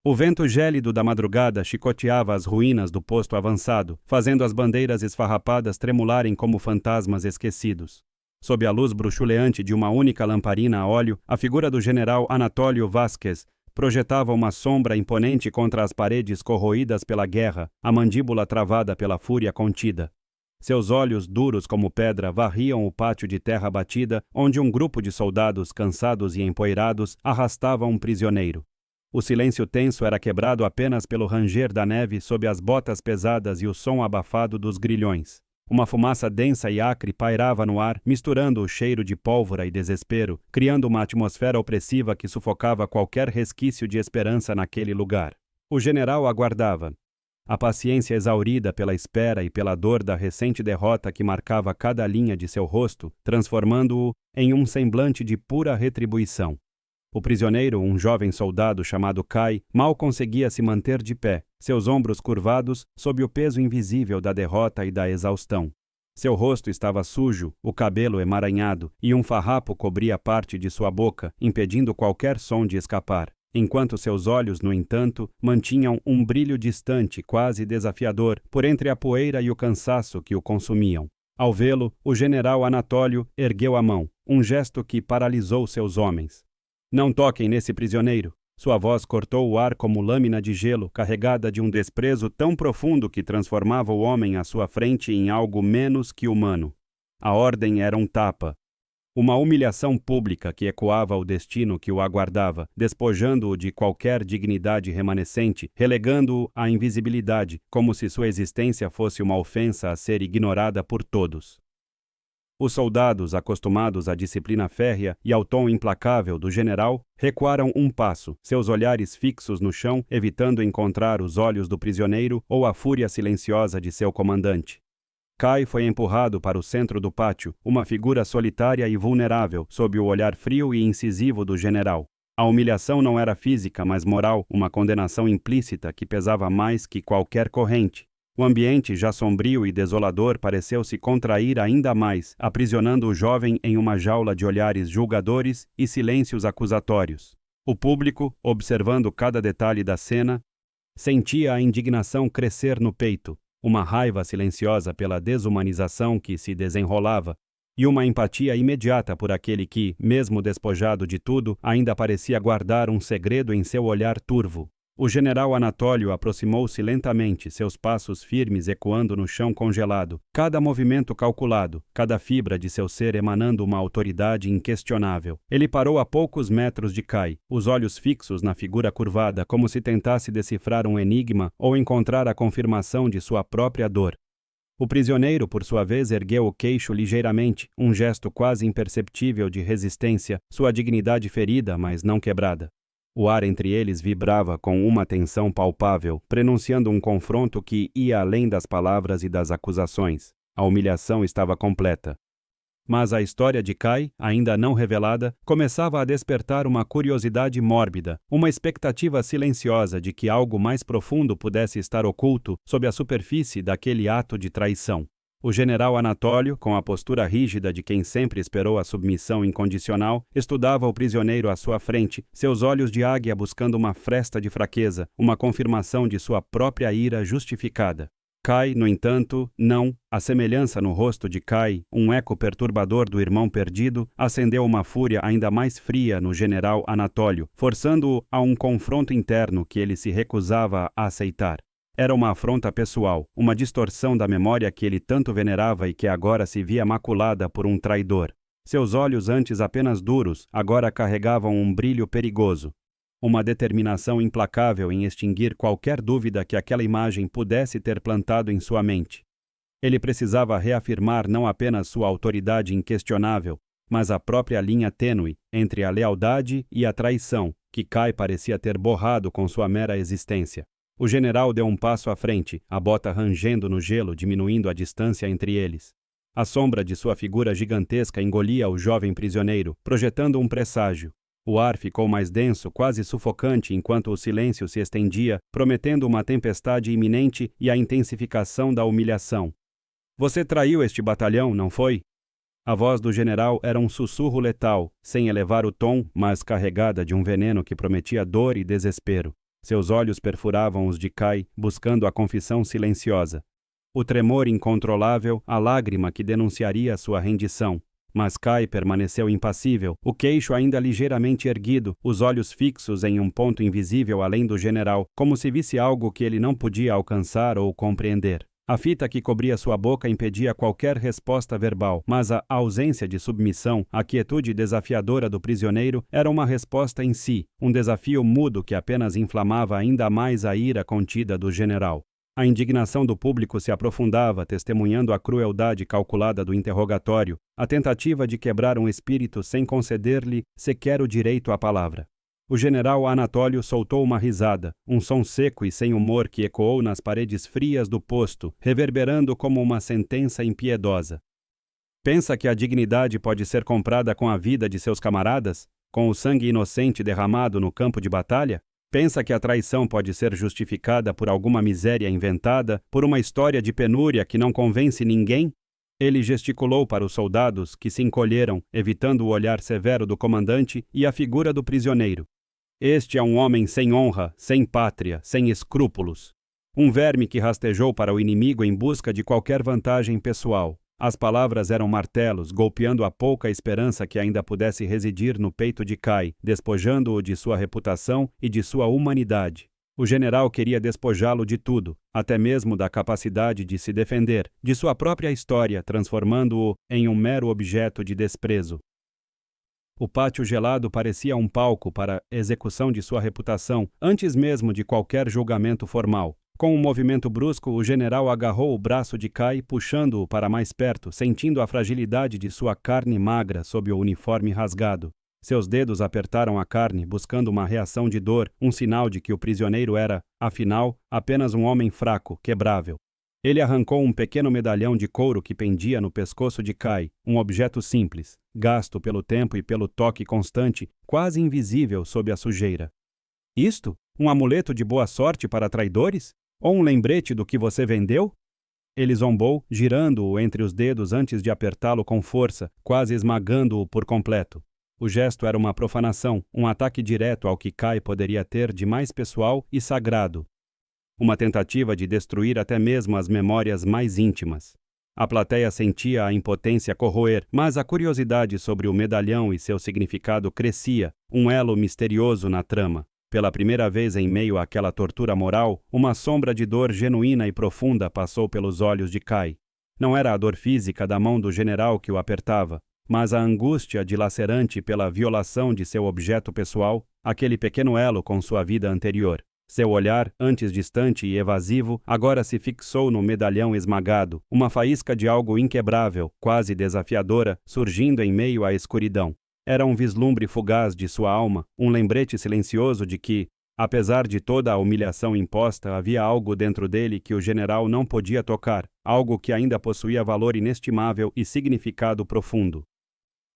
O vento gélido da madrugada chicoteava as ruínas do posto avançado, fazendo as bandeiras esfarrapadas tremularem como fantasmas esquecidos. Sob a luz bruxuleante de uma única lamparina a óleo, a figura do general Anatólio Vázquez projetava uma sombra imponente contra as paredes corroídas pela guerra, a mandíbula travada pela fúria contida. Seus olhos, duros como pedra, varriam o pátio de terra batida, onde um grupo de soldados, cansados e empoeirados, arrastava um prisioneiro. O silêncio tenso era quebrado apenas pelo ranger da neve sob as botas pesadas e o som abafado dos grilhões. Uma fumaça densa e acre pairava no ar, misturando o cheiro de pólvora e desespero, criando uma atmosfera opressiva que sufocava qualquer resquício de esperança naquele lugar. O general aguardava. A paciência exaurida pela espera e pela dor da recente derrota que marcava cada linha de seu rosto, transformando-o em um semblante de pura retribuição. O prisioneiro, um jovem soldado chamado Kai, mal conseguia se manter de pé, seus ombros curvados sob o peso invisível da derrota e da exaustão. Seu rosto estava sujo, o cabelo emaranhado, e um farrapo cobria parte de sua boca, impedindo qualquer som de escapar, enquanto seus olhos, no entanto, mantinham um brilho distante, quase desafiador, por entre a poeira e o cansaço que o consumiam. Ao vê-lo, o general Anatólio ergueu a mão, um gesto que paralisou seus homens. Não toquem nesse prisioneiro. Sua voz cortou o ar como lâmina de gelo, carregada de um desprezo tão profundo que transformava o homem à sua frente em algo menos que humano. A ordem era um tapa. Uma humilhação pública que ecoava o destino que o aguardava, despojando-o de qualquer dignidade remanescente, relegando-o à invisibilidade, como se sua existência fosse uma ofensa a ser ignorada por todos. Os soldados, acostumados à disciplina férrea e ao tom implacável do general, recuaram um passo, seus olhares fixos no chão, evitando encontrar os olhos do prisioneiro ou a fúria silenciosa de seu comandante. Kai foi empurrado para o centro do pátio, uma figura solitária e vulnerável, sob o olhar frio e incisivo do general. A humilhação não era física, mas moral, uma condenação implícita que pesava mais que qualquer corrente. O ambiente, já sombrio e desolador, pareceu se contrair ainda mais, aprisionando o jovem em uma jaula de olhares julgadores e silêncios acusatórios. O público, observando cada detalhe da cena, sentia a indignação crescer no peito, uma raiva silenciosa pela desumanização que se desenrolava e uma empatia imediata por aquele que, mesmo despojado de tudo, ainda parecia guardar um segredo em seu olhar turvo. O general Anatólio aproximou-se lentamente, seus passos firmes ecoando no chão congelado, cada movimento calculado, cada fibra de seu ser emanando uma autoridade inquestionável. Ele parou a poucos metros de Kai, os olhos fixos na figura curvada, como se tentasse decifrar um enigma ou encontrar a confirmação de sua própria dor. O prisioneiro, por sua vez, ergueu o queixo ligeiramente, um gesto quase imperceptível de resistência, sua dignidade ferida, mas não quebrada. O ar entre eles vibrava com uma tensão palpável, prenunciando um confronto que ia além das palavras e das acusações. A humilhação estava completa. Mas a história de Kai, ainda não revelada, começava a despertar uma curiosidade mórbida, uma expectativa silenciosa de que algo mais profundo pudesse estar oculto sob a superfície daquele ato de traição. O general Anatólio, com a postura rígida de quem sempre esperou a submissão incondicional, estudava o prisioneiro à sua frente, seus olhos de águia buscando uma fresta de fraqueza, uma confirmação de sua própria ira justificada. Kai, no entanto, não. A semelhança no rosto de Kai, um eco perturbador do irmão perdido, acendeu uma fúria ainda mais fria no general Anatólio, forçando-o a um confronto interno que ele se recusava a aceitar. Era uma afronta pessoal, uma distorção da memória que ele tanto venerava e que agora se via maculada por um traidor. Seus olhos, antes apenas duros, agora carregavam um brilho perigoso. Uma determinação implacável em extinguir qualquer dúvida que aquela imagem pudesse ter plantado em sua mente. Ele precisava reafirmar não apenas sua autoridade inquestionável, mas a própria linha tênue entre a lealdade e a traição, que Kai parecia ter borrado com sua mera existência. O general deu um passo à frente, a bota rangendo no gelo, diminuindo a distância entre eles. A sombra de sua figura gigantesca engolia o jovem prisioneiro, projetando um presságio. O ar ficou mais denso, quase sufocante, enquanto o silêncio se estendia, prometendo uma tempestade iminente e a intensificação da humilhação. Você traiu este batalhão, não foi? A voz do general era um sussurro letal, sem elevar o tom, mas carregada de um veneno que prometia dor e desespero. Seus olhos perfuravam os de Kai, buscando a confissão silenciosa. O tremor incontrolável, a lágrima que denunciaria sua rendição. Mas Kai permaneceu impassível, o queixo ainda ligeiramente erguido, os olhos fixos em um ponto invisível além do general, como se visse algo que ele não podia alcançar ou compreender. A fita que cobria sua boca impedia qualquer resposta verbal, mas a ausência de submissão, a quietude desafiadora do prisioneiro, era uma resposta em si, um desafio mudo que apenas inflamava ainda mais a ira contida do general. A indignação do público se aprofundava, testemunhando a crueldade calculada do interrogatório, a tentativa de quebrar um espírito sem conceder-lhe sequer o direito à palavra. O general Anatólio soltou uma risada, um som seco e sem humor que ecoou nas paredes frias do posto, reverberando como uma sentença impiedosa. Pensa que a dignidade pode ser comprada com a vida de seus camaradas? Com o sangue inocente derramado no campo de batalha? Pensa que a traição pode ser justificada por alguma miséria inventada, por uma história de penúria que não convence ninguém? Ele gesticulou para os soldados, que se encolheram, evitando o olhar severo do comandante e a figura do prisioneiro. Este é um homem sem honra, sem pátria, sem escrúpulos. Um verme que rastejou para o inimigo em busca de qualquer vantagem pessoal. As palavras eram martelos, golpeando a pouca esperança que ainda pudesse residir no peito de Kai, despojando-o de sua reputação e de sua humanidade. O general queria despojá-lo de tudo, até mesmo da capacidade de se defender, de sua própria história, transformando-o em um mero objeto de desprezo. O pátio gelado parecia um palco para a execução de sua reputação, antes mesmo de qualquer julgamento formal. Com um movimento brusco, o general agarrou o braço de Kai, puxando-o para mais perto, sentindo a fragilidade de sua carne magra sob o uniforme rasgado. Seus dedos apertaram a carne, buscando uma reação de dor, um sinal de que o prisioneiro era, afinal, apenas um homem fraco, quebrável. Ele arrancou um pequeno medalhão de couro que pendia no pescoço de Kai, um objeto simples, gasto pelo tempo e pelo toque constante, quase invisível sob a sujeira. Isto? Um amuleto de boa sorte para traidores? Ou um lembrete do que você vendeu? Ele zombou, girando-o entre os dedos antes de apertá-lo com força, quase esmagando-o por completo. O gesto era uma profanação, um ataque direto ao que Kai poderia ter de mais pessoal e sagrado. Uma tentativa de destruir até mesmo as memórias mais íntimas. A plateia sentia a impotência corroer, mas a curiosidade sobre o medalhão e seu significado crescia, um elo misterioso na trama. Pela primeira vez em meio àquela tortura moral, uma sombra de dor genuína e profunda passou pelos olhos de Kai. Não era a dor física da mão do general que o apertava, mas a angústia dilacerante pela violação de seu objeto pessoal, aquele pequeno elo com sua vida anterior. Seu olhar, antes distante e evasivo, agora se fixou no medalhão esmagado, uma faísca de algo inquebrável, quase desafiadora, surgindo em meio à escuridão. Era um vislumbre fugaz de sua alma, um lembrete silencioso de que, apesar de toda a humilhação imposta, havia algo dentro dele que o general não podia tocar, algo que ainda possuía valor inestimável e significado profundo.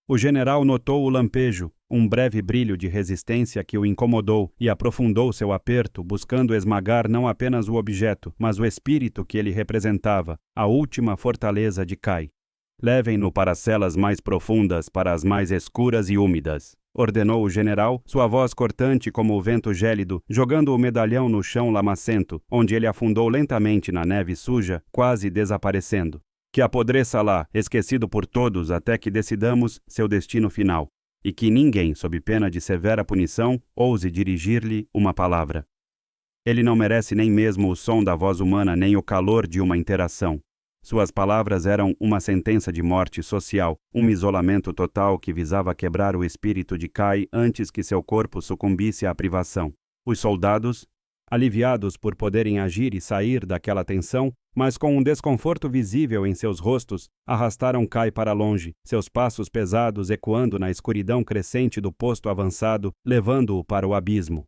O general notou o lampejo, um breve brilho de resistência que o incomodou e aprofundou seu aperto, buscando esmagar não apenas o objeto, mas o espírito que ele representava, a última fortaleza de Kai. Levem-no para as celas mais profundas, para as mais escuras e úmidas, ordenou o general, sua voz cortante como o vento gélido, jogando o medalhão no chão lamacento, onde ele afundou lentamente na neve suja, quase desaparecendo. Que apodreça lá, esquecido por todos até que decidamos seu destino final, e que ninguém, sob pena de severa punição, ouse dirigir-lhe uma palavra. Ele não merece nem mesmo o som da voz humana nem o calor de uma interação. Suas palavras eram uma sentença de morte social, um isolamento total que visava quebrar o espírito de Kai antes que seu corpo sucumbisse à privação. Os soldados, aliviados por poderem agir e sair daquela tensão, mas com um desconforto visível em seus rostos, arrastaram Kai para longe, seus passos pesados ecoando na escuridão crescente do posto avançado, levando-o para o abismo.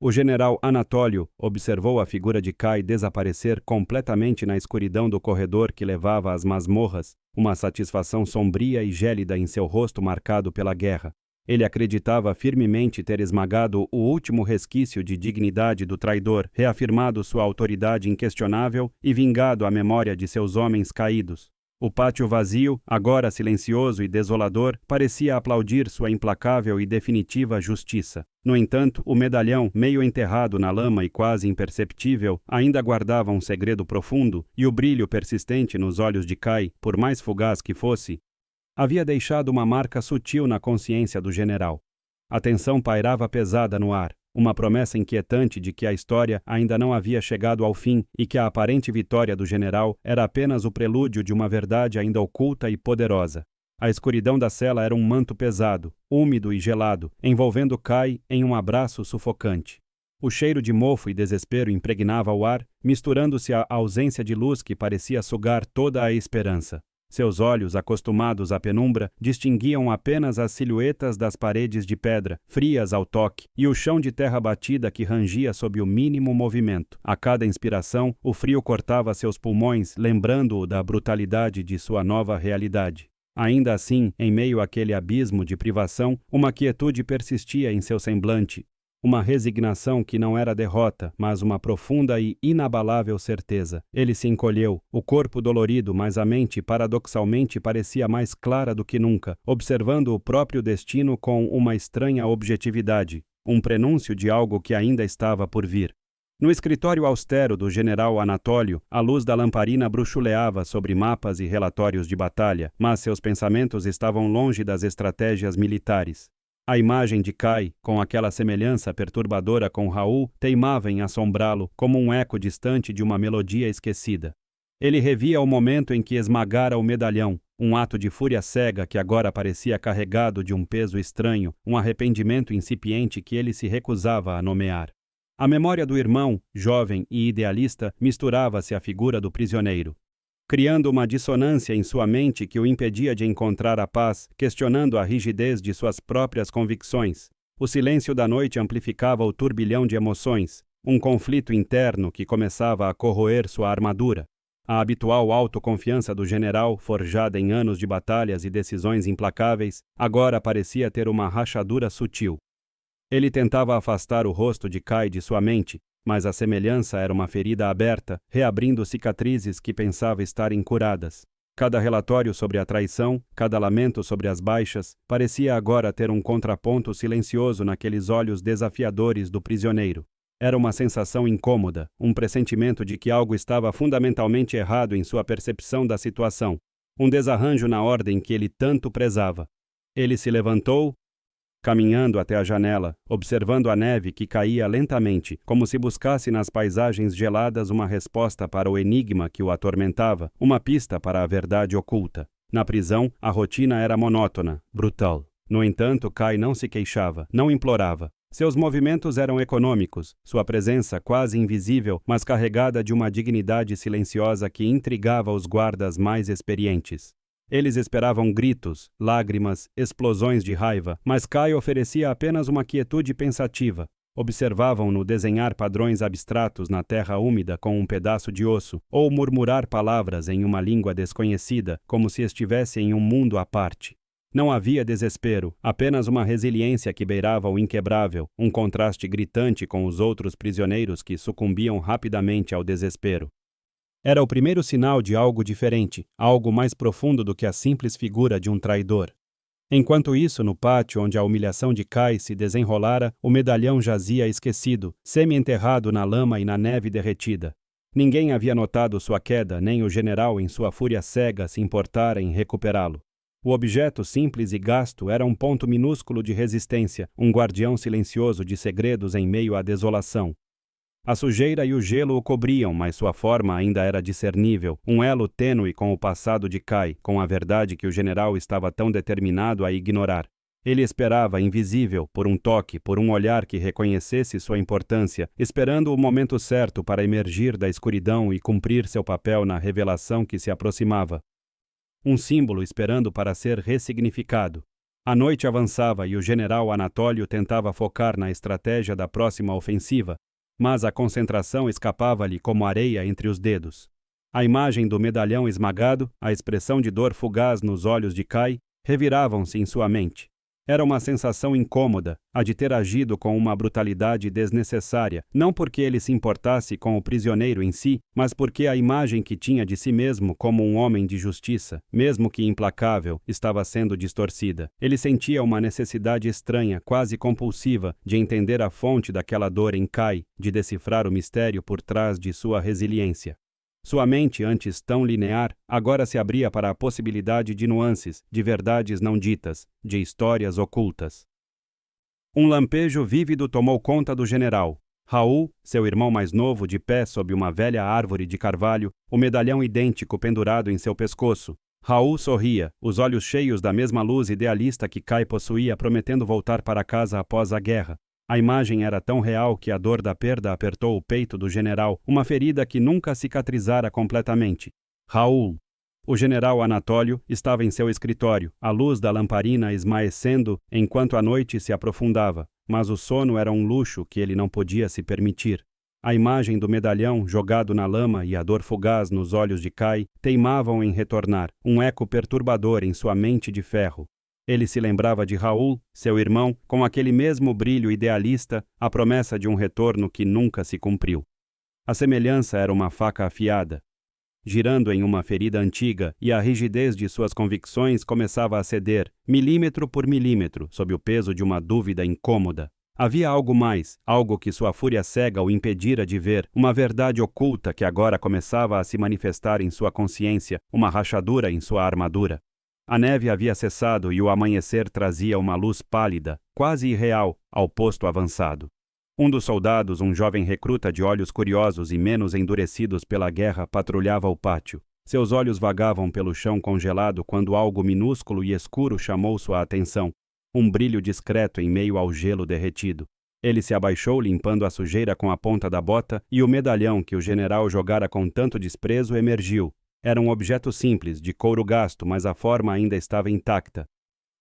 O general Anatólio observou a figura de Kai desaparecer completamente na escuridão do corredor que levava às masmorras, uma satisfação sombria e gélida em seu rosto marcado pela guerra. Ele acreditava firmemente ter esmagado o último resquício de dignidade do traidor, reafirmado sua autoridade inquestionável e vingado a memória de seus homens caídos. O pátio vazio, agora silencioso e desolador, parecia aplaudir sua implacável e definitiva justiça. No entanto, o medalhão, meio enterrado na lama e quase imperceptível, ainda guardava um segredo profundo, e o brilho persistente nos olhos de Kai, por mais fugaz que fosse, havia deixado uma marca sutil na consciência do general. A tensão pairava pesada no ar, uma promessa inquietante de que a história ainda não havia chegado ao fim e que a aparente vitória do general era apenas o prelúdio de uma verdade ainda oculta e poderosa. A escuridão da cela era um manto pesado, úmido e gelado, envolvendo Kai em um abraço sufocante. O cheiro de mofo e desespero impregnava o ar, misturando-se à ausência de luz que parecia sugar toda a esperança. Seus olhos, acostumados à penumbra, distinguiam apenas as silhuetas das paredes de pedra, frias ao toque, e o chão de terra batida que rangia sob o mínimo movimento. A cada inspiração, o frio cortava seus pulmões, lembrando-o da brutalidade de sua nova realidade. Ainda assim, em meio àquele abismo de privação, uma quietude persistia em seu semblante. Uma resignação que não era derrota, mas uma profunda e inabalável certeza. Ele se encolheu, o corpo dolorido, mas a mente paradoxalmente parecia mais clara do que nunca, observando o próprio destino com uma estranha objetividade, um prenúncio de algo que ainda estava por vir. No escritório austero do general Anatólio, a luz da lamparina bruxuleava sobre mapas e relatórios de batalha, mas seus pensamentos estavam longe das estratégias militares. A imagem de Kai, com aquela semelhança perturbadora com Raul, teimava em assombrá-lo como um eco distante de uma melodia esquecida. Ele revia o momento em que esmagara o medalhão, um ato de fúria cega que agora parecia carregado de um peso estranho, um arrependimento incipiente que ele se recusava a nomear. A memória do irmão, jovem e idealista, misturava-se à figura do prisioneiro, criando uma dissonância em sua mente que o impedia de encontrar a paz, questionando a rigidez de suas próprias convicções. O silêncio da noite amplificava o turbilhão de emoções, um conflito interno que começava a corroer sua armadura. A habitual autoconfiança do general, forjada em anos de batalhas e decisões implacáveis, agora parecia ter uma rachadura sutil. Ele tentava afastar o rosto de Kai de sua mente, mas a semelhança era uma ferida aberta, reabrindo cicatrizes que pensava estar incuradas. Cada relatório sobre a traição, cada lamento sobre as baixas, parecia agora ter um contraponto silencioso naqueles olhos desafiadores do prisioneiro. Era uma sensação incômoda, um pressentimento de que algo estava fundamentalmente errado em sua percepção da situação, um desarranjo na ordem que ele tanto prezava. Ele se levantou, caminhando até a janela, observando a neve que caía lentamente, como se buscasse nas paisagens geladas uma resposta para o enigma que o atormentava, uma pista para a verdade oculta. Na prisão, a rotina era monótona, brutal. No entanto, Kai não se queixava, não implorava. Seus movimentos eram econômicos, sua presença quase invisível, mas carregada de uma dignidade silenciosa que intrigava os guardas mais experientes. Eles esperavam gritos, lágrimas, explosões de raiva, mas Kai oferecia apenas uma quietude pensativa. Observavam-no desenhar padrões abstratos na terra úmida com um pedaço de osso, ou murmurar palavras em uma língua desconhecida, como se estivesse em um mundo à parte. Não havia desespero, apenas uma resiliência que beirava o inquebrável, um contraste gritante com os outros prisioneiros que sucumbiam rapidamente ao desespero. Era o primeiro sinal de algo diferente, algo mais profundo do que a simples figura de um traidor. Enquanto isso, no pátio onde a humilhação de Kai se desenrolara, o medalhão jazia esquecido, semi-enterrado na lama e na neve derretida. Ninguém havia notado sua queda, nem o general, em sua fúria cega, se importara em recuperá-lo. O objeto simples e gasto era um ponto minúsculo de resistência, um guardião silencioso de segredos em meio à desolação. A sujeira e o gelo o cobriam, mas sua forma ainda era discernível, um elo tênue com o passado de Kai, com a verdade que o general estava tão determinado a ignorar. Ele esperava, invisível, por um toque, por um olhar que reconhecesse sua importância, esperando o momento certo para emergir da escuridão e cumprir seu papel na revelação que se aproximava. Um símbolo esperando para ser ressignificado. A noite avançava e o general Anatólio tentava focar na estratégia da próxima ofensiva, mas a concentração escapava-lhe como areia entre os dedos. A imagem do medalhão esmagado, a expressão de dor fugaz nos olhos de Kai, reviravam-se em sua mente. Era uma sensação incômoda, a de ter agido com uma brutalidade desnecessária, não porque ele se importasse com o prisioneiro em si, mas porque a imagem que tinha de si mesmo como um homem de justiça, mesmo que implacável, estava sendo distorcida. Ele sentia uma necessidade estranha, quase compulsiva, de entender a fonte daquela dor em Kai, de decifrar o mistério por trás de sua resiliência. Sua mente, antes tão linear, agora se abria para a possibilidade de nuances, de verdades não ditas, de histórias ocultas. Um lampejo vívido tomou conta do general. Raul, seu irmão mais novo, de pé sob uma velha árvore de carvalho, o medalhão idêntico pendurado em seu pescoço. Raul sorria, os olhos cheios da mesma luz idealista que Kai possuía, prometendo voltar para casa após a guerra. A imagem era tão real que a dor da perda apertou o peito do general, uma ferida que nunca cicatrizara completamente. Raul. O general Anatólio estava em seu escritório, a luz da lamparina esmaecendo enquanto a noite se aprofundava, mas o sono era um luxo que ele não podia se permitir. A imagem do medalhão jogado na lama e a dor fugaz nos olhos de Kai teimavam em retornar, um eco perturbador em sua mente de ferro. Ele se lembrava de Raul, seu irmão, com aquele mesmo brilho idealista, a promessa de um retorno que nunca se cumpriu. A semelhança era uma faca afiada, girando em uma ferida antiga, e a rigidez de suas convicções começava a ceder, milímetro por milímetro, sob o peso de uma dúvida incômoda. Havia algo mais, algo que sua fúria cega o impedira de ver, uma verdade oculta que agora começava a se manifestar em sua consciência, uma rachadura em sua armadura. A neve havia cessado e o amanhecer trazia uma luz pálida, quase irreal, ao posto avançado. Um dos soldados, um jovem recruta de olhos curiosos e menos endurecidos pela guerra, patrulhava o pátio. Seus olhos vagavam pelo chão congelado quando algo minúsculo e escuro chamou sua atenção. Um brilho discreto em meio ao gelo derretido. Ele se abaixou limpando a sujeira com a ponta da bota e o medalhão que o general jogara com tanto desprezo emergiu. Era um objeto simples, de couro gasto, mas a forma ainda estava intacta.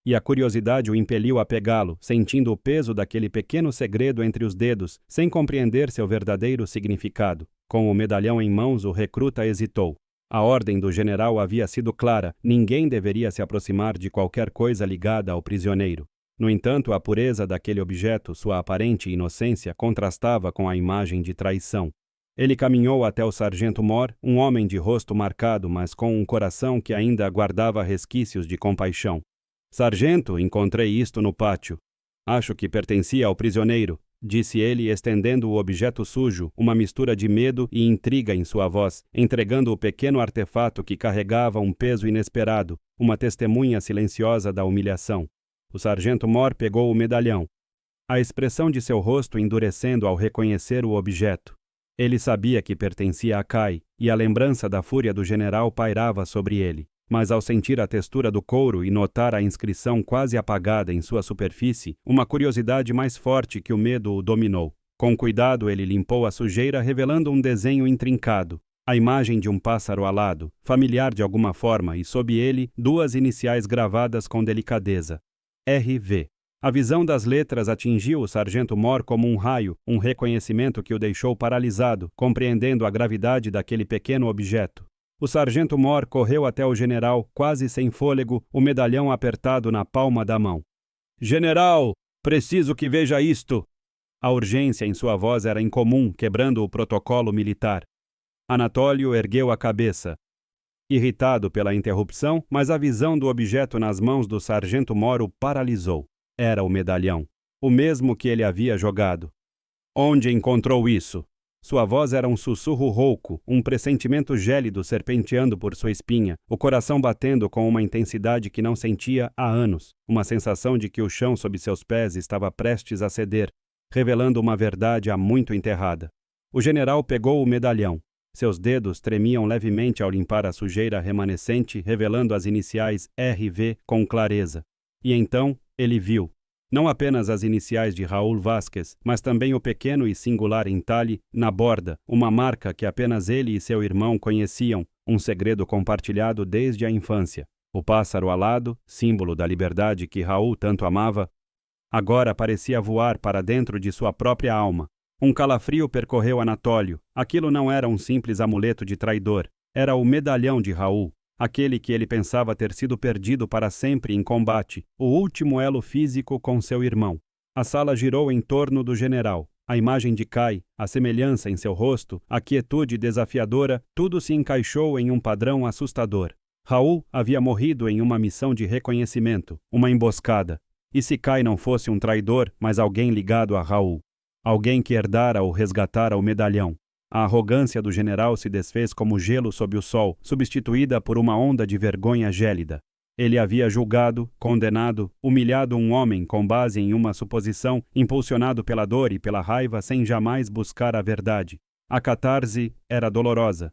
E a curiosidade o impeliu a pegá-lo, sentindo o peso daquele pequeno segredo entre os dedos, sem compreender seu verdadeiro significado. Com o medalhão em mãos, o recruta hesitou. A ordem do general havia sido clara: ninguém deveria se aproximar de qualquer coisa ligada ao prisioneiro. No entanto, a pureza daquele objeto, sua aparente inocência, contrastava com a imagem de traição. Ele caminhou até o sargento Mor, um homem de rosto marcado, mas com um coração que ainda guardava resquícios de compaixão. Sargento, encontrei isto no pátio. Acho que pertencia ao prisioneiro, disse ele, estendendo o objeto sujo, uma mistura de medo e intriga em sua voz, entregando o pequeno artefato que carregava um peso inesperado, uma testemunha silenciosa da humilhação. O sargento Mor pegou o medalhão, a expressão de seu rosto endurecendo ao reconhecer o objeto. Ele sabia que pertencia a Kai, e a lembrança da fúria do general pairava sobre ele. Mas ao sentir a textura do couro e notar a inscrição quase apagada em sua superfície, uma curiosidade mais forte que o medo o dominou. Com cuidado ele limpou a sujeira, revelando um desenho intrincado, a imagem de um pássaro alado, familiar de alguma forma, e sob ele, duas iniciais gravadas com delicadeza. R.V. A visão das letras atingiu o sargento Mor como um raio, um reconhecimento que o deixou paralisado, compreendendo a gravidade daquele pequeno objeto. O sargento Mor correu até o general, quase sem fôlego, o medalhão apertado na palma da mão. "General, preciso que veja isto!" A urgência em sua voz era incomum, quebrando o protocolo militar. Anatólio ergueu a cabeça, irritado pela interrupção, mas a visão do objeto nas mãos do sargento Mor o paralisou. Era o medalhão, o mesmo que ele havia jogado. "Onde encontrou isso?" Sua voz era um sussurro rouco, um pressentimento gélido serpenteando por sua espinha, o coração batendo com uma intensidade que não sentia há anos, uma sensação de que o chão sob seus pés estava prestes a ceder, revelando uma verdade há muito enterrada. O general pegou o medalhão. Seus dedos tremiam levemente ao limpar a sujeira remanescente, revelando as iniciais R.V. com clareza. E então ele viu. Não apenas as iniciais de Raul Vázquez, mas também o pequeno e singular entalhe na borda, uma marca que apenas ele e seu irmão conheciam, um segredo compartilhado desde a infância. O pássaro alado, símbolo da liberdade que Raul tanto amava, agora parecia voar para dentro de sua própria alma. Um calafrio percorreu Anatólio. Aquilo não era um simples amuleto de traidor, era o medalhão de Raul. aquele que ele pensava ter sido perdido para sempre em combate, o último elo físico com seu irmão. A sala girou em torno do general. A imagem de Kai, a semelhança em seu rosto, a quietude desafiadora, tudo se encaixou em um padrão assustador. Raul havia morrido em uma missão de reconhecimento, uma emboscada. E se Kai não fosse um traidor, mas alguém ligado a Raul? Alguém que herdara ou resgatara o medalhão. A arrogância do general se desfez como gelo sob o sol, substituída por uma onda de vergonha gélida. Ele havia julgado, condenado, humilhado um homem com base em uma suposição, impulsionado pela dor e pela raiva sem jamais buscar a verdade. A catarse era dolorosa.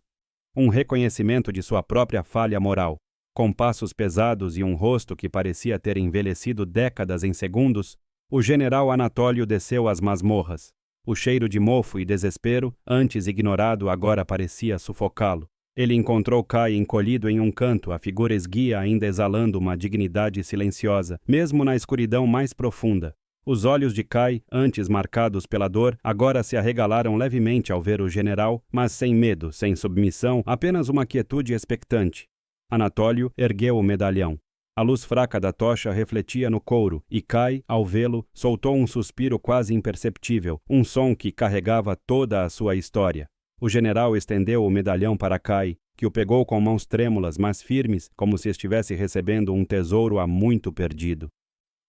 Um reconhecimento de sua própria falha moral. Com passos pesados e um rosto que parecia ter envelhecido décadas em segundos, o general Anatólio desceu as masmorras. O cheiro de mofo e desespero, antes ignorado, agora parecia sufocá-lo. Ele encontrou Kai encolhido em um canto, a figura esguia ainda exalando uma dignidade silenciosa, mesmo na escuridão mais profunda. Os olhos de Kai, antes marcados pela dor, agora se arregalaram levemente ao ver o general, mas sem medo, sem submissão, apenas uma quietude expectante. Anatólio ergueu o medalhão. A luz fraca da tocha refletia no couro, e Kai, ao vê-lo, soltou um suspiro quase imperceptível, um som que carregava toda a sua história. O general estendeu o medalhão para Kai, que o pegou com mãos trêmulas, mas firmes, como se estivesse recebendo um tesouro há muito perdido.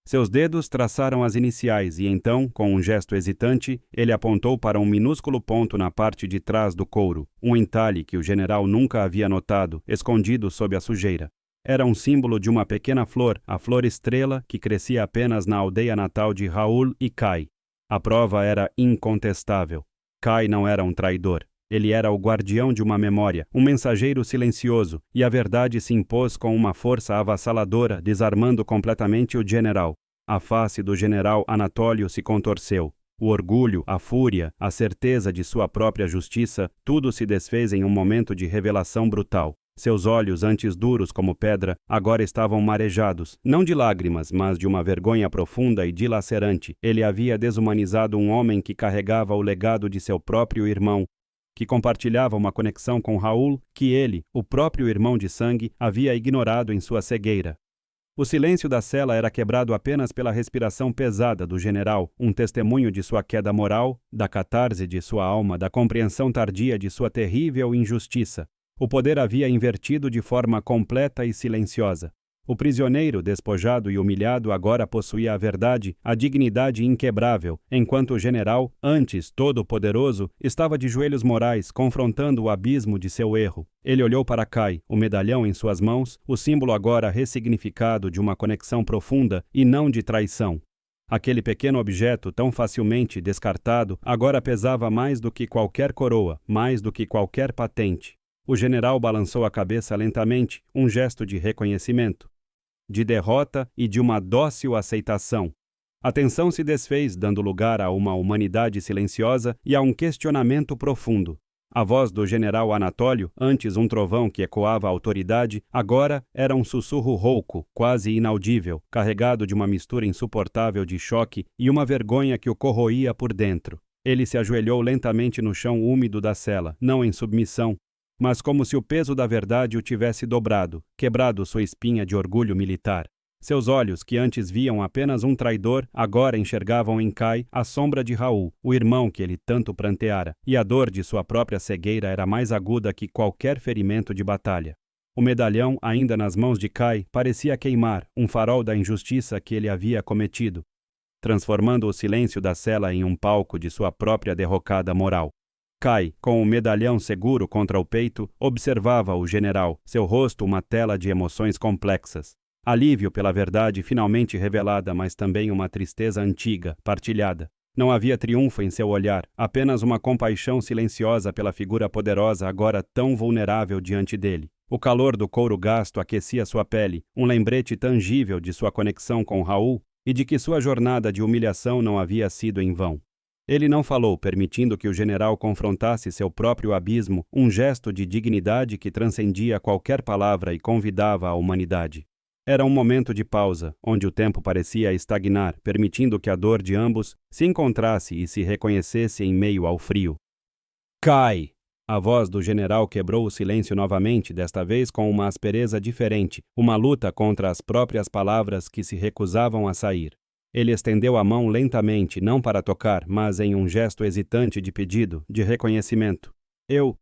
Seus dedos traçaram as iniciais e então, com um gesto hesitante, ele apontou para um minúsculo ponto na parte de trás do couro, um entalhe que o general nunca havia notado, escondido sob a sujeira. Era um símbolo de uma pequena flor, a flor estrela, que crescia apenas na aldeia natal de Raul e Kai. A prova era incontestável. Kai não era um traidor. Ele era o guardião de uma memória, um mensageiro silencioso, e a verdade se impôs com uma força avassaladora, desarmando completamente o general. A face do general Anatólio se contorceu. O orgulho, a fúria, a certeza de sua própria justiça, tudo se desfez em um momento de revelação brutal. Seus olhos, antes duros como pedra, agora estavam marejados, não de lágrimas, mas de uma vergonha profunda e dilacerante. Ele havia desumanizado um homem que carregava o legado de seu próprio irmão, que compartilhava uma conexão com Raul que ele, o próprio irmão de sangue, havia ignorado em sua cegueira. O silêncio da cela era quebrado apenas pela respiração pesada do general, um testemunho de sua queda moral, da catarse de sua alma, da compreensão tardia de sua terrível injustiça. O poder havia invertido de forma completa e silenciosa. O prisioneiro, despojado e humilhado, agora possuía a verdade, a dignidade inquebrável, enquanto o general, antes todo-poderoso, estava de joelhos morais, confrontando o abismo de seu erro. Ele olhou para Kai, o medalhão em suas mãos, o símbolo agora ressignificado de uma conexão profunda e não de traição. Aquele pequeno objeto, tão facilmente descartado, agora pesava mais do que qualquer coroa, mais do que qualquer patente. O general balançou a cabeça lentamente, um gesto de reconhecimento, de derrota e de uma dócil aceitação. A tensão se desfez, dando lugar a uma humanidade silenciosa e a um questionamento profundo. A voz do general Anatólio, antes um trovão que ecoava a autoridade, agora era um sussurro rouco, quase inaudível, carregado de uma mistura insuportável de choque e uma vergonha que o corroía por dentro. Ele se ajoelhou lentamente no chão úmido da cela, não em submissão, mas como se o peso da verdade o tivesse dobrado, quebrado sua espinha de orgulho militar. Seus olhos, que antes viam apenas um traidor, agora enxergavam em Kai a sombra de Raul, o irmão que ele tanto pranteara, e a dor de sua própria cegueira era mais aguda que qualquer ferimento de batalha. O medalhão, ainda nas mãos de Kai, parecia queimar, um farol da injustiça que ele havia cometido, transformando o silêncio da cela em um palco de sua própria derrocada moral. Kai, com o medalhão seguro contra o peito, observava o general, seu rosto uma tela de emoções complexas. Alívio pela verdade finalmente revelada, mas também uma tristeza antiga, partilhada. Não havia triunfo em seu olhar, apenas uma compaixão silenciosa pela figura poderosa agora tão vulnerável diante dele. O calor do couro gasto aquecia sua pele, um lembrete tangível de sua conexão com Raul e de que sua jornada de humilhação não havia sido em vão. Ele não falou, permitindo que o general confrontasse seu próprio abismo, um gesto de dignidade que transcendia qualquer palavra e convidava a humanidade. Era um momento de pausa, onde o tempo parecia estagnar, permitindo que a dor de ambos se encontrasse e se reconhecesse em meio ao frio. Kai! A voz do general quebrou o silêncio novamente, desta vez com uma aspereza diferente, uma luta contra as próprias palavras que se recusavam a sair. Ele estendeu a mão lentamente, não para tocar, mas em um gesto hesitante de pedido, de reconhecimento. Eu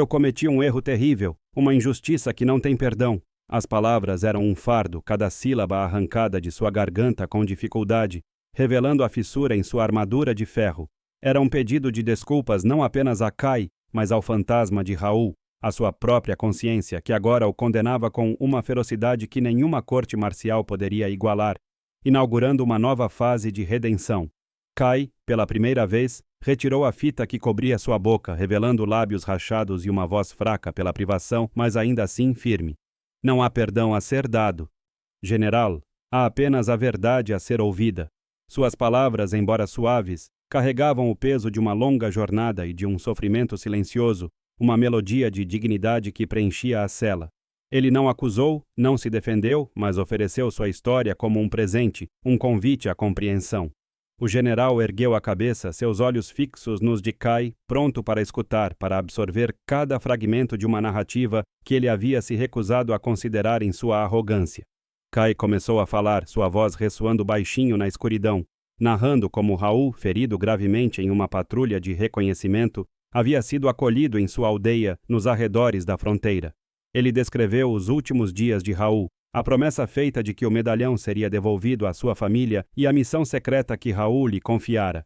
cometi um erro terrível, uma injustiça que não tem perdão. As palavras eram um fardo, cada sílaba arrancada de sua garganta com dificuldade, revelando a fissura em sua armadura de ferro. Era um pedido de desculpas não apenas a Kai, mas ao fantasma de Raul, a sua própria consciência, que agora o condenava com uma ferocidade que nenhuma corte marcial poderia igualar, inaugurando uma nova fase de redenção. Kai, pela primeira vez, retirou a fita que cobria sua boca, revelando lábios rachados e uma voz fraca pela privação, mas ainda assim firme. Não há perdão a ser dado. General, há apenas a verdade a ser ouvida. Suas palavras, embora suaves, carregavam o peso de uma longa jornada e de um sofrimento silencioso, uma melodia de dignidade que preenchia a cela. Ele não acusou, não se defendeu, mas ofereceu sua história como um presente, um convite à compreensão. O general ergueu a cabeça, seus olhos fixos nos de Kai, pronto para escutar, para absorver cada fragmento de uma narrativa que ele havia se recusado a considerar em sua arrogância. Kai começou a falar, sua voz ressoando baixinho na escuridão, narrando como Raul, ferido gravemente em uma patrulha de reconhecimento, havia sido acolhido em sua aldeia, nos arredores da fronteira. Ele descreveu os últimos dias de Raul, a promessa feita de que o medalhão seria devolvido à sua família e a missão secreta que Raul lhe confiara.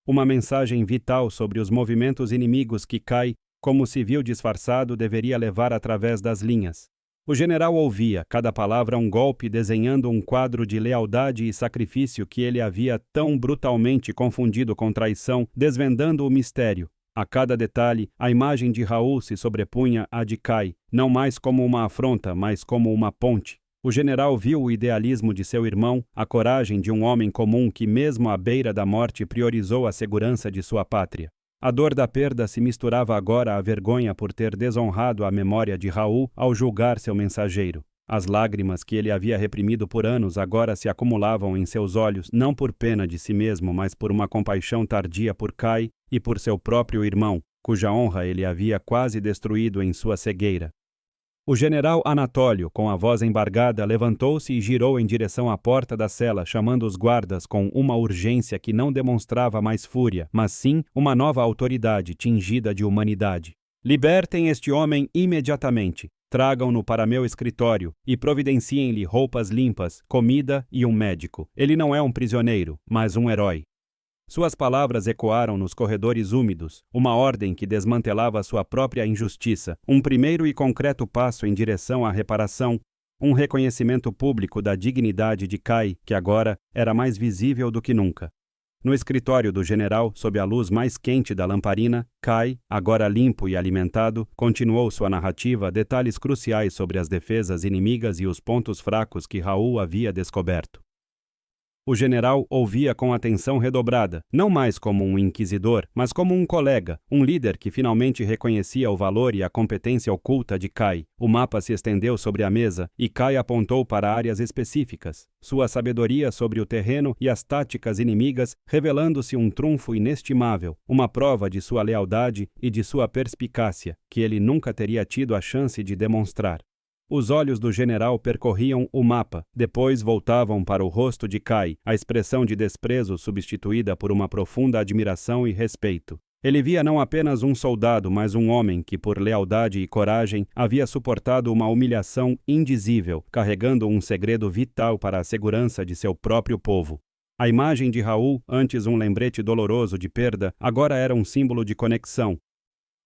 Uma mensagem vital sobre os movimentos inimigos que Kai, como civil disfarçado, deveria levar através das linhas. O general ouvia, cada palavra um golpe desenhando um quadro de lealdade e sacrifício que ele havia tão brutalmente confundido com traição, desvendando o mistério. A cada detalhe, a imagem de Raul se sobrepunha à de Kai, não mais como uma afronta, mas como uma ponte. O general viu o idealismo de seu irmão, a coragem de um homem comum que, mesmo à beira da morte, priorizou a segurança de sua pátria. A dor da perda se misturava agora à vergonha por ter desonrado a memória de Raul ao julgar seu mensageiro. As lágrimas que ele havia reprimido por anos agora se acumulavam em seus olhos, não por pena de si mesmo, mas por uma compaixão tardia por Kai e por seu próprio irmão, cuja honra ele havia quase destruído em sua cegueira. O general Anatólio, com a voz embargada, levantou-se e girou em direção à porta da cela, chamando os guardas com uma urgência que não demonstrava mais fúria, mas sim uma nova autoridade tingida de humanidade. Libertem este homem imediatamente. Tragam-no para meu escritório e providenciem-lhe roupas limpas, comida e um médico. Ele não é um prisioneiro, mas um herói. Suas palavras ecoaram nos corredores úmidos, uma ordem que desmantelava sua própria injustiça, um primeiro e concreto passo em direção à reparação, um reconhecimento público da dignidade de Kai, que agora era mais visível do que nunca. No escritório do general, sob a luz mais quente da lamparina, Kai, agora limpo e alimentado, continuou sua narrativa, detalhes cruciais sobre as defesas inimigas e os pontos fracos que Raul havia descoberto. O general ouvia com atenção redobrada, não mais como um inquisidor, mas como um colega, um líder que finalmente reconhecia o valor e a competência oculta de Kai. O mapa se estendeu sobre a mesa e Kai apontou para áreas específicas. Sua sabedoria sobre o terreno e as táticas inimigas revelando-se um trunfo inestimável, uma prova de sua lealdade e de sua perspicácia, que ele nunca teria tido a chance de demonstrar. Os olhos do general percorriam o mapa, depois voltavam para o rosto de Kai, a expressão de desprezo substituída por uma profunda admiração e respeito. Ele via não apenas um soldado, mas um homem que, por lealdade e coragem, havia suportado uma humilhação indizível, carregando um segredo vital para a segurança de seu próprio povo. A imagem de Raul, antes um lembrete doloroso de perda, agora era um símbolo de conexão,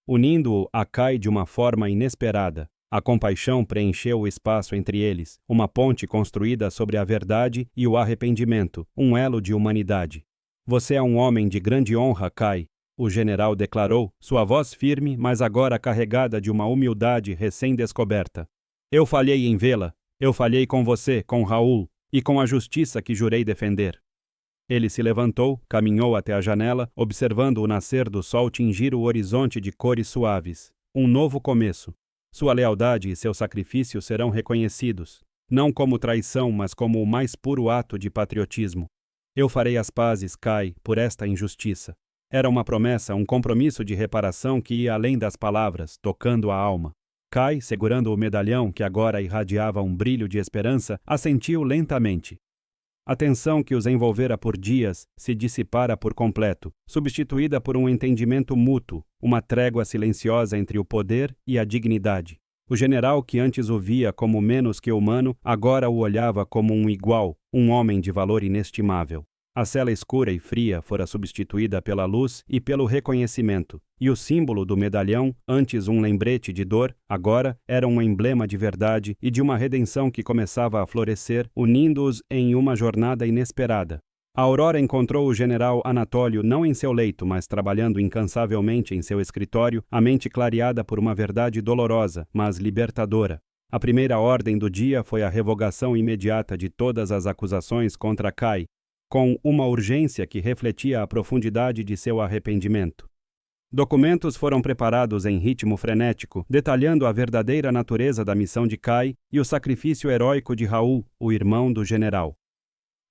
unindo-o a Kai de uma forma inesperada. A compaixão preencheu o espaço entre eles, uma ponte construída sobre a verdade e o arrependimento, um elo de humanidade. Você é um homem de grande honra, Kai, o general declarou, sua voz firme, mas agora carregada de uma humildade recém-descoberta. Eu falhei em vê-la, eu falhei com você, com Raul, e com a justiça que jurei defender. Ele se levantou, caminhou até a janela, observando o nascer do sol tingir o horizonte de cores suaves. Um novo começo. Sua lealdade e seu sacrifício serão reconhecidos, não como traição, mas como o mais puro ato de patriotismo. Eu farei as pazes, Kai, por esta injustiça. Era uma promessa, um compromisso de reparação que ia além das palavras, tocando a alma. Kai, segurando o medalhão que agora irradiava um brilho de esperança, assentiu lentamente. A tensão que os envolvera por dias se dissipara por completo, substituída por um entendimento mútuo, uma trégua silenciosa entre o poder e a dignidade. O general, que antes o via como menos que humano, agora o olhava como um igual, um homem de valor inestimável. A cela escura e fria fora substituída pela luz e pelo reconhecimento, e o símbolo do medalhão, antes um lembrete de dor, agora era um emblema de verdade e de uma redenção que começava a florescer, unindo-os em uma jornada inesperada. A Aurora encontrou o general Anatólio não em seu leito, mas trabalhando incansavelmente em seu escritório, a mente clareada por uma verdade dolorosa, mas libertadora. A primeira ordem do dia foi a revogação imediata de todas as acusações contra Kai, com uma urgência que refletia a profundidade de seu arrependimento. Documentos foram preparados em ritmo frenético, detalhando a verdadeira natureza da missão de Kai e o sacrifício heróico de Raul, o irmão do general.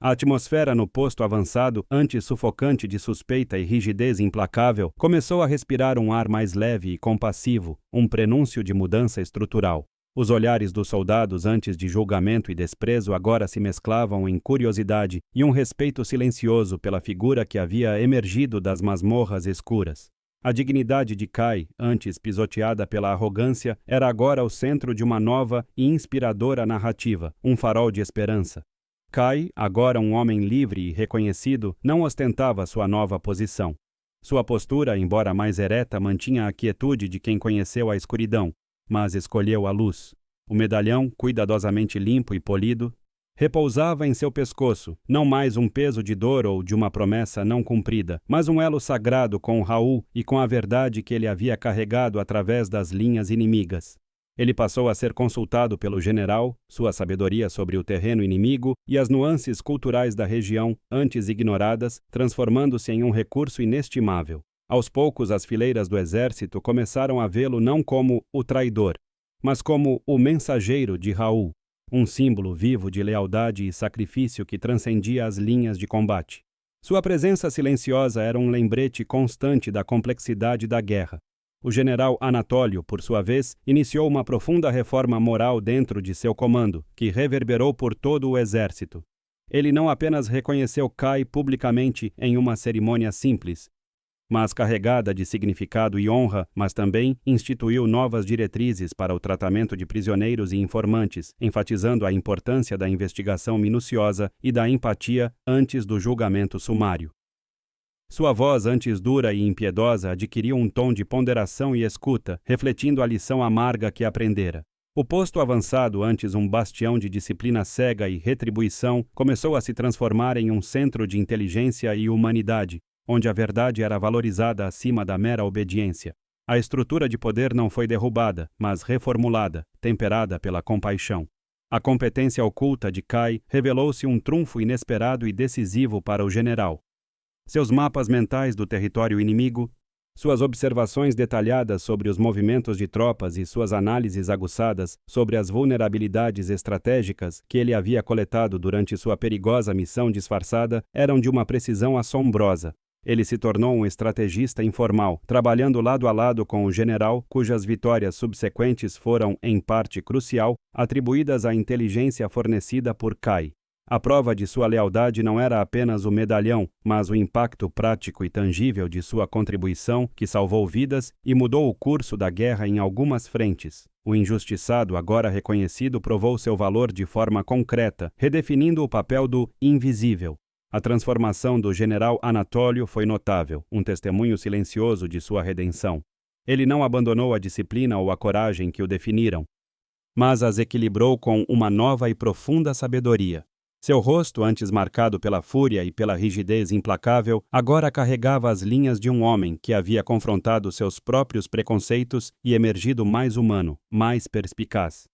A atmosfera no posto avançado, antes sufocante de suspeita e rigidez implacável, começou a respirar um ar mais leve e compassivo, um prenúncio de mudança estrutural. Os olhares dos soldados antes de julgamento e desprezo agora se mesclavam em curiosidade e um respeito silencioso pela figura que havia emergido das masmorras escuras. A dignidade de Kai, antes pisoteada pela arrogância, era agora o centro de uma nova e inspiradora narrativa, um farol de esperança. Kai, agora um homem livre e reconhecido, não ostentava sua nova posição. Sua postura, embora mais ereta, mantinha a quietude de quem conheceu a escuridão, mas escolheu a luz. O medalhão, cuidadosamente limpo e polido, repousava em seu pescoço, não mais um peso de dor ou de uma promessa não cumprida, mas um elo sagrado com Raul e com a verdade que ele havia carregado através das linhas inimigas. Ele passou a ser consultado pelo general, sua sabedoria sobre o terreno inimigo e as nuances culturais da região, antes ignoradas, transformando-se em um recurso inestimável. Aos poucos, as fileiras do exército começaram a vê-lo não como o traidor, mas como o mensageiro de Raul, um símbolo vivo de lealdade e sacrifício que transcendia as linhas de combate. Sua presença silenciosa era um lembrete constante da complexidade da guerra. O general Anatólio, por sua vez, iniciou uma profunda reforma moral dentro de seu comando, que reverberou por todo o exército. Ele não apenas reconheceu Kai publicamente em uma cerimônia simples, mas carregada de significado e honra, mas também instituiu novas diretrizes para o tratamento de prisioneiros e informantes, enfatizando a importância da investigação minuciosa e da empatia antes do julgamento sumário. Sua voz, antes dura e impiedosa, adquiriu um tom de ponderação e escuta, refletindo a lição amarga que aprendera. O posto avançado, antes um bastião de disciplina cega e retribuição, começou a se transformar em um centro de inteligência e humanidade, onde a verdade era valorizada acima da mera obediência. A estrutura de poder não foi derrubada, mas reformulada, temperada pela compaixão. A competência oculta de Kai revelou-se um trunfo inesperado e decisivo para o general. Seus mapas mentais do território inimigo, suas observações detalhadas sobre os movimentos de tropas e suas análises aguçadas sobre as vulnerabilidades estratégicas que ele havia coletado durante sua perigosa missão disfarçada eram de uma precisão assombrosa. Ele se tornou um estrategista informal, trabalhando lado a lado com o general, cujas vitórias subsequentes foram, em parte crucial, atribuídas à inteligência fornecida por Kai. A prova de sua lealdade não era apenas o medalhão, mas o impacto prático e tangível de sua contribuição, que salvou vidas e mudou o curso da guerra em algumas frentes. O injustiçado, agora reconhecido, provou seu valor de forma concreta, redefinindo o papel do invisível. A transformação do general Anatólio foi notável, um testemunho silencioso de sua redenção. Ele não abandonou a disciplina ou a coragem que o definiram, mas as equilibrou com uma nova e profunda sabedoria. Seu rosto, antes marcado pela fúria e pela rigidez implacável, agora carregava as linhas de um homem que havia confrontado seus próprios preconceitos e emergido mais humano, mais perspicaz.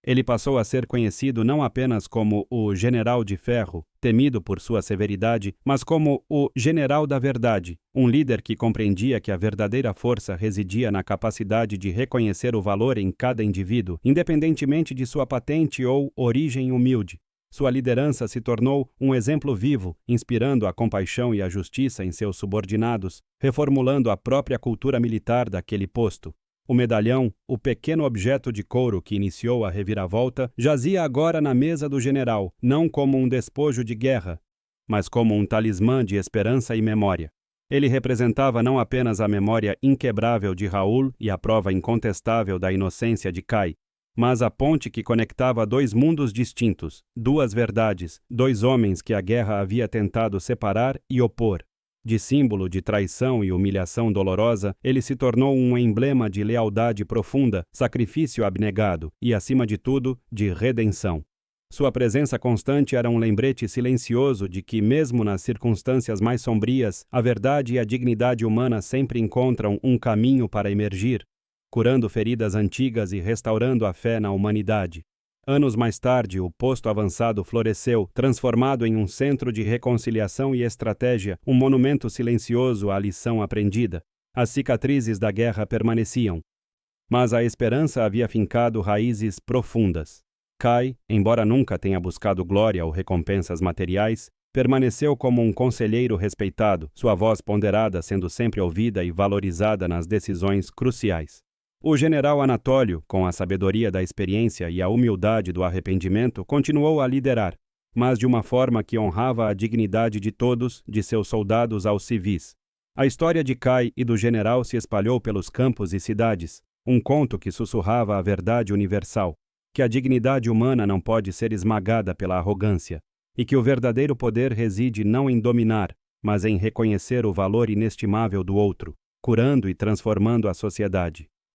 Ele passou a ser conhecido não apenas como o General de Ferro, temido por sua severidade, mas como o General da Verdade, um líder que compreendia que a verdadeira força residia na capacidade de reconhecer o valor em cada indivíduo, independentemente de sua patente ou origem humilde. Sua liderança se tornou um exemplo vivo, inspirando a compaixão e a justiça em seus subordinados, reformulando a própria cultura militar daquele posto. O medalhão, o pequeno objeto de couro que iniciou a reviravolta, jazia agora na mesa do general, não como um despojo de guerra, mas como um talismã de esperança e memória. Ele representava não apenas a memória inquebrável de Raul e a prova incontestável da inocência de Cai, mas a ponte que conectava dois mundos distintos, duas verdades, dois homens que a guerra havia tentado separar e opor. De símbolo de traição e humilhação dolorosa, ele se tornou um emblema de lealdade profunda, sacrifício abnegado e, acima de tudo, de redenção. Sua presença constante era um lembrete silencioso de que, mesmo nas circunstâncias mais sombrias, a verdade e a dignidade humana sempre encontram um caminho para emergir, curando feridas antigas e restaurando a fé na humanidade. Anos mais tarde, o posto avançado floresceu, transformado em um centro de reconciliação e estratégia, um monumento silencioso à lição aprendida. As cicatrizes da guerra permaneciam, mas a esperança havia fincado raízes profundas. Cai, embora nunca tenha buscado glória ou recompensas materiais, permaneceu como um conselheiro respeitado, sua voz ponderada sendo sempre ouvida e valorizada nas decisões cruciais. O general Anatólio, com a sabedoria da experiência e a humildade do arrependimento, continuou a liderar, mas de uma forma que honrava a dignidade de todos, de seus soldados aos civis. A história de Cai e do general se espalhou pelos campos e cidades, um conto que sussurrava a verdade universal, que a dignidade humana não pode ser esmagada pela arrogância, e que o verdadeiro poder reside não em dominar, mas em reconhecer o valor inestimável do outro, curando e transformando a sociedade.